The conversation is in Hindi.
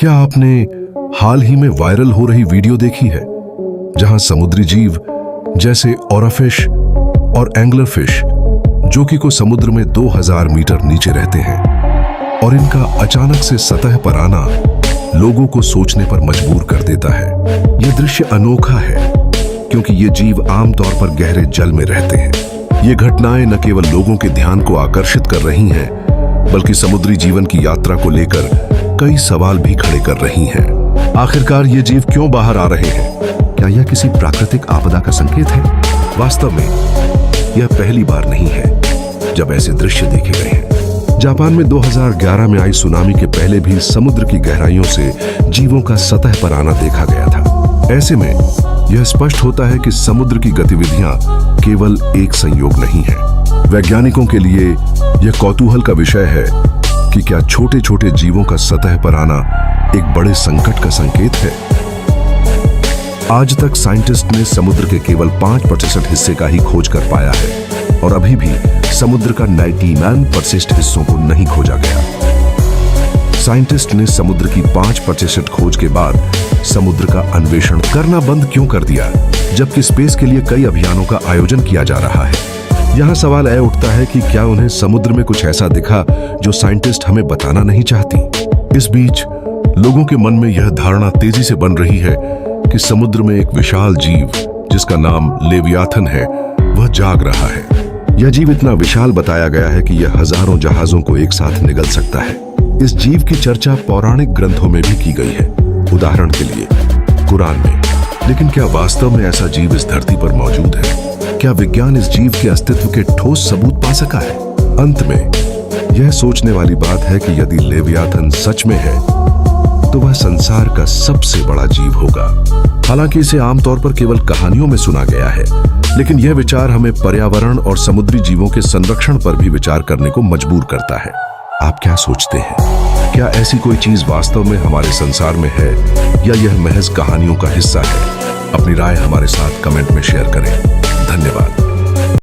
क्या आपने हाल ही में वायरल हो रही वीडियो देखी है जहां समुद्री जीव जैसे ओराफिश और एंगलर फिश जो कि को समुद्र में 2000 मीटर नीचे रहते हैं और इनका अचानक से सतह पर आना लोगों को सोचने पर मजबूर कर देता है। यह दृश्य अनोखा है क्योंकि ये जीव आमतौर पर गहरे जल में रहते हैं। ये घटनाएं न केवल लोगों के ध्यान को आकर्षित कर रही हैं बल्कि समुद्री जीवन की यात्रा को लेकर कई सवाल भी खड़े कर रही हैं। आखिरकार ये जीव क्यों बाहर आ रहे हैं? क्या यह किसी प्राकृतिक आपदा का संकेत है? वास्तव में यह पहली बार नहीं है जब ऐसे दृश्य देखे गए हैं। जापान में 2011 में आई सुनामी के पहले भी समुद्र की गहराइयों से जीवों का सतह पर आना देखा गया था। ऐसे में यह स्पष्ट होता है कि समुद्र की गतिविधियां केवल एक संयोग नहीं है। वैज्ञानिकों के लिए यह कौतूहल का विषय है कि क्या छोटे छोटे जीवों का सतह पर आना एक बड़े संकट का संकेत है। आज तक साइंटिस्ट ने समुद्र के केवल 5% हिस्से का ही खोज कर पाया है और अभी भी समुद्र का 99% हिस्सों को नहीं खोजा गया। साइंटिस्ट ने समुद्र की 5% खोज के बाद समुद्र का अन्वेषण करना बंद क्यों कर दिया, जबकि स्पेस के लिए कई अभियानों का आयोजन किया जा रहा है। यहाँ सवाल यह उठता है कि क्या उन्हें समुद्र में कुछ ऐसा दिखा जो साइंटिस्ट हमें बताना नहीं चाहती। इस बीच लोगों के मन में यह धारणा तेजी से बन रही है कि समुद्र में एक विशाल जीव जिसका नाम लेवियाथन है वह जाग रहा है। यह जीव इतना विशाल बताया गया है कि यह हजारों जहाजों को एक साथ निगल सकता है। इस जीव की चर्चा पौराणिक ग्रंथों में भी की गई है, उदाहरण के लिए कुरान में। लेकिन क्या वास्तव में ऐसा जीव इस धरती पर मौजूद है? क्या विज्ञान इस जीव के अस्तित्व के ठोस सबूत पा सका है? अंत में यह सोचने वाली बात है कि यदि लेवियाथन सच में है तो वह संसार का सबसे बड़ा जीव होगा। हालांकि इसे आमतौर पर केवल कहानियों में सुना गया है, लेकिन यह विचार हमें पर्यावरण और समुद्री जीवों के संरक्षण पर भी विचार करने को मजबूर करता है। आप क्या सोचते हैं? क्या ऐसी कोई चीज वास्तव में हमारे संसार में है या यह महज कहानियों का हिस्सा है? अपनी राय हमारे साथ कमेंट में शेयर करें। धन्यवाद।